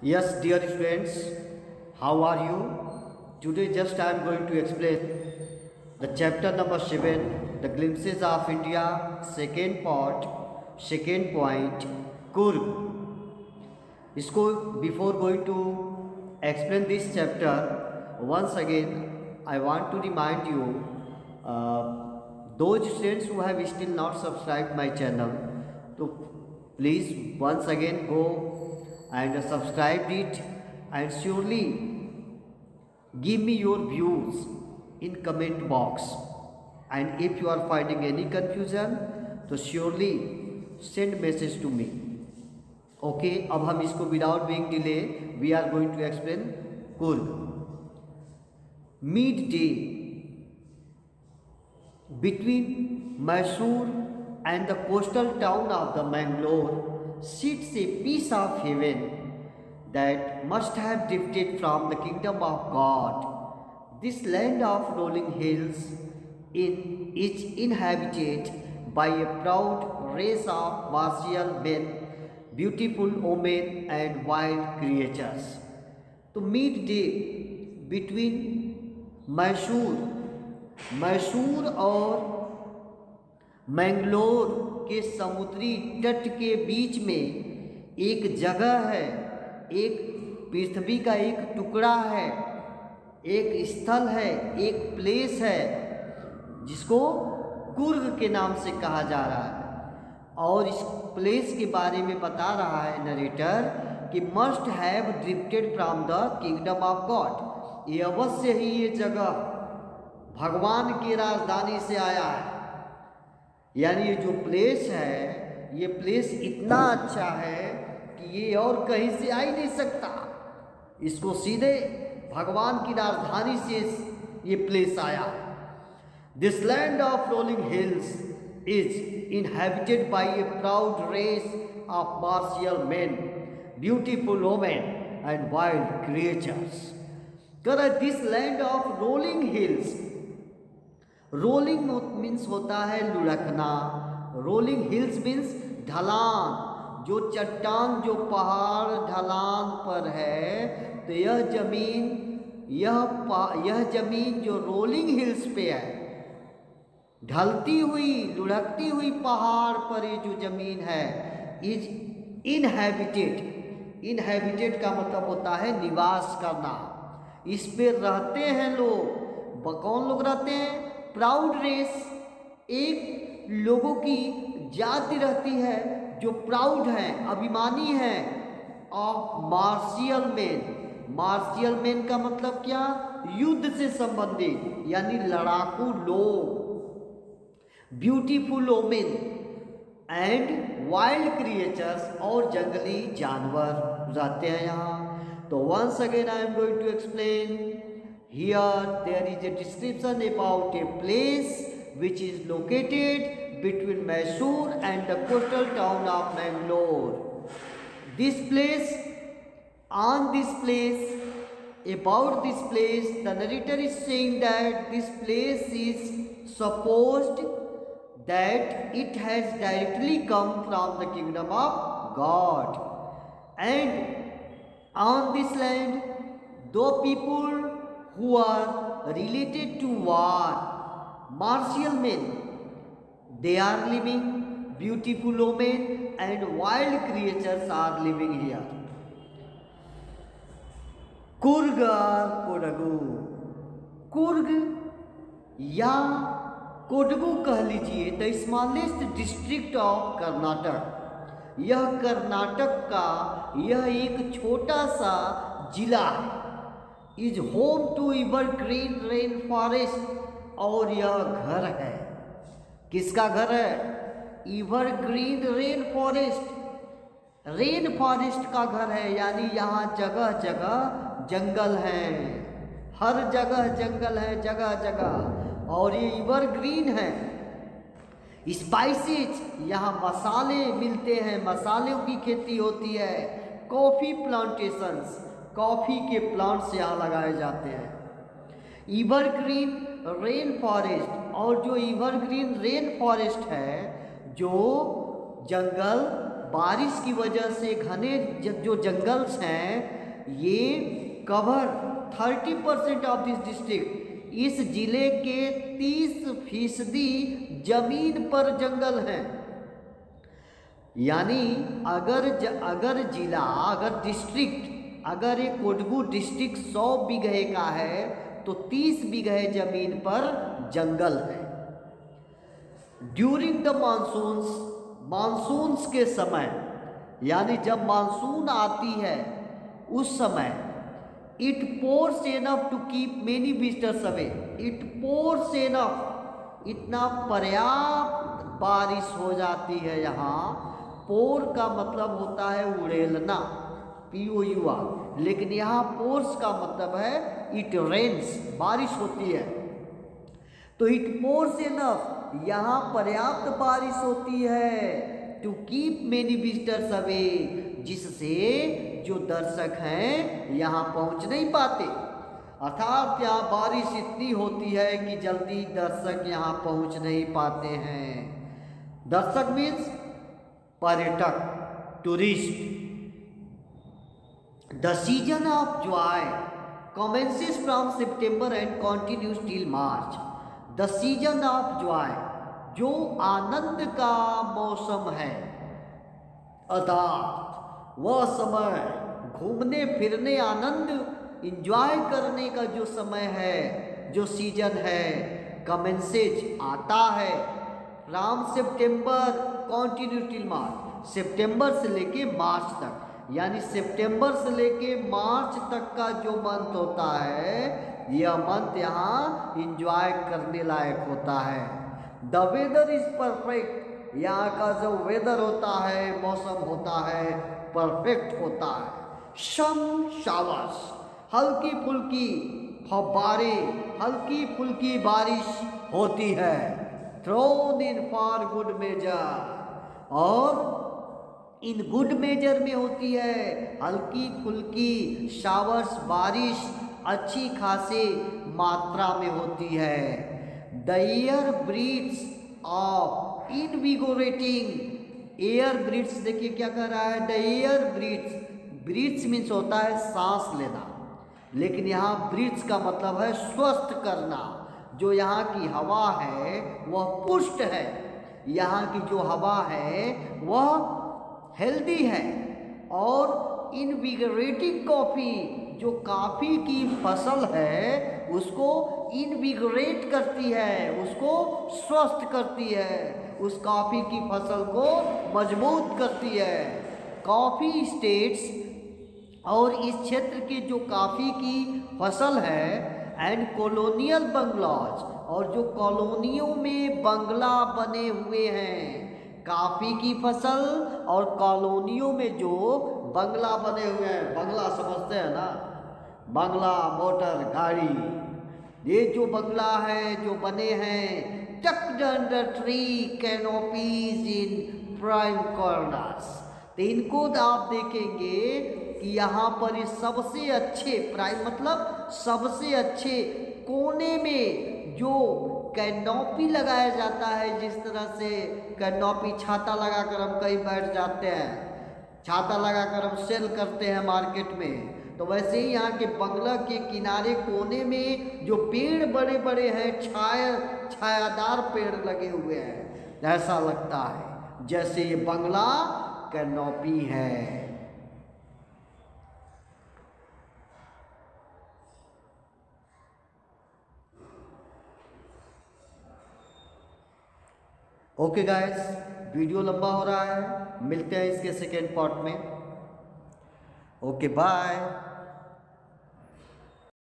Yes, dear students, how are you? Today just I am going to explain the chapter number 7, the glimpses of India, second part, second point, Kurg. इसको before going to explain this chapter, once again I want to remind you, those students who have still not subscribed my channel, so please once again go and subscribe it, and surely give me your views in comment box, and if you are finding any confusion तो surely send message to me. Okay, अब हम इसको without being delay we are going to explain Coorg. Mid day between Mysore and the coastal town of the Mangalore sits a piece of heaven that must have drifted from the kingdom of God. This land of rolling hills is inhabited by a proud race of martial men, beautiful women and wild creatures. तो mid day between Mysore और मैंगलोर के समुद्री तट के बीच में एक जगह है, एक पृथ्वी का एक टुकड़ा है, एक स्थल है, एक प्लेस है जिसको कुर्ग के नाम से कहा जा रहा है. और इस प्लेस के बारे में बता रहा है नरेटर कि must have drifted from the kingdom of God. ये अवश्य ही ये जगह भगवान की राजधानी से आया है. यानी ये जो प्लेस है, ये प्लेस इतना अच्छा है कि ये और कहीं से आ ही नहीं सकता. इसको सीधे भगवान की राजधानी से ये प्लेस आया. This land of rolling hills is inhabited by a proud race of martial men, beautiful women and wild creatures. This land of rolling hills, rolling means होता है लुढ़कना, rolling hills means ढलान, जो चट्टान जो पहाड़ ढलान पर है, तो यह जमीन जो रोलिंग हिल्स पे है, ढलती हुई लुढ़कती हुई पहाड़ पर ये जो जमीन है, इज इनहैबिटेड का मतलब होता है निवास करना. इस पे रहते हैं लोग. कौन लोग रहते हैं? प्राउड रेस, एक लोगों की जाति रहती है जो प्राउड है, अभिमानी है. Of martial man, martial man का मतलब क्या? युद्ध से संबंधित यानी लड़ाकू लोग. Beautiful women and wild creatures, और जंगली जानवर रहते हैं यहाँ. तो once again I am going to explain. Here there is a description about a place which is located between Mysore and the coastal town of Mangalore. This place, on this place, about this place, the narrator is saying that this place is supposed that it has directly come from the kingdom of God, and on this land though people who are related to war, martial men, they are living, beautiful women and wild creatures are living here. Coorg और कोडगु, कुर्ग या कोडगु कह लीजिए, the smallest district of Karnataka. यह कर्नाटक का यह एक छोटा सा जिला है. Is home to evergreen rain forest, और यह घर है. किसका घर है? Evergreen rain forest, rain forest का घर है. यानी यहाँ जगह जगह जंगल है, हर जगह जंगल है, जगह जगह. और ये एवरग्रीन है. स्पाइसेस, यहाँ मसाले मिलते हैं, मसालों की खेती होती है. कॉफ़ी प्लांटेशंस, कॉफ़ी के प्लांट्स यहाँ लगाए जाते हैं. एवरग्रीन रेन फॉरेस्ट, और जो एवरग्रीन रेन फॉरेस्ट है, जो जंगल बारिश की वजह से घने जो जंगल्स हैं ये कवर 30% ऑफ दिस डिस्ट्रिक्ट, इस जिले के 30% जमीन पर जंगल हैं। यानी अगर जिला, अगर डिस्ट्रिक्ट, अगर एक कोडगू डिस्ट्रिक्ट 100 बीघे का है तो 30 बीघे जमीन पर जंगल है। ड्यूरिंग द मानसून्स के समय, यानी जब मानसून आती है उस समय, it pours enough to keep many visitors away. It pours enough, इतना पर्याप्त बारिश हो जाती है यहाँ। पोर का मतलब होता है उड़ेलना, POUR, लेकिन यहाँ पोर्स का मतलब है इट रेन्स, बारिश होती है। तो इट पोर्स एनफ, यहाँ पर्याप्त बारिश होती है to keep many visitors away, जिससे जो दर्शक हैं यहाँ पहुँच नहीं पाते। अर्थात यहाँ बारिश इतनी होती है कि जल्दी दर्शक यहाँ पहुँच नहीं पाते हैं। दर्शक मीन्स पर्यटक, tourist. The season of Joy commences from September and continues till March. The season of Joy, जो आनंद का मौसम है, अर्थात वह समय घूमने फिरने, आनंद इंजॉय करने का जो समय है, जो सीजन है, कमेंसेज आता है, from September continue till March, सितंबर से लेके मार्च तक, यानी सितंबर से लेके मार्च तक का जो मंथ होता है, यह मंथ यहाँ इंजॉय करने लायक होता है। द वेदर इज परफेक्ट, यहाँ का जो वेदर होता है, मौसम होता है, परफेक्ट होता है। सम शावर्स, हल्की फुल्की फव्वारे, हल्की फुल्की बारिश होती है। Thrown in for good measure, और इन गुड मेजर में होती है हल्की फुल्की शावर्स, बारिश अच्छी खासी मात्रा में होती है। The air breathes of invigorating, air breathes, देखिए क्या कर रहा है, the air breathes, breathes means होता है सांस लेना, लेकिन यहाँ ब्रीथ्स का मतलब है स्वस्थ करना। जो यहाँ की हवा है वह पुष्ट है, यहाँ की जो हवा है वह हेल्दी है। और इनविगरेटिंग कॉफ़ी, जो कॉफ़ी की फसल है उसको इनविगरेट करती है, उसको स्वस्थ करती है, उस कॉफ़ी की फसल को मजबूत करती है। कॉफ़ी स्टेट्स, और इस क्षेत्र के जो कॉफ़ी की फसल है, एंड कॉलोनियल बंगलाज, और जो कॉलोनियों में बंगला बने हुए हैं, कॉफ़ी की फसल और कॉलोनियों में जो बंगला बने हुए हैं, बंगला समझते हैं ना, बंगला, मोटर, गाड़ी, ये जो बंगला है जो बने हैं, tucked under tree canopies in prime corners, तो इनको आप देखेंगे कि यहाँ पर ये सबसे अच्छे, प्राइम मतलब सबसे अच्छे कोने में जो कैनोपी लगाया जाता है, जिस तरह से कैनोपी, छाता लगाकर हम कहीं बैठ जाते हैं, छाता लगाकर हम सेल करते हैं मार्केट में, तो वैसे ही यहाँ के बंगला के किनारे कोने में जो पेड़ बड़े बड़े हैं, छायादार पेड़ लगे हुए हैं, ऐसा लगता है जैसे ये बंगला कैनोपी है। ओके गाइस, वीडियो लंबा हो रहा है, मिलते हैं इसके सेकेंड पार्ट में। Okay bye.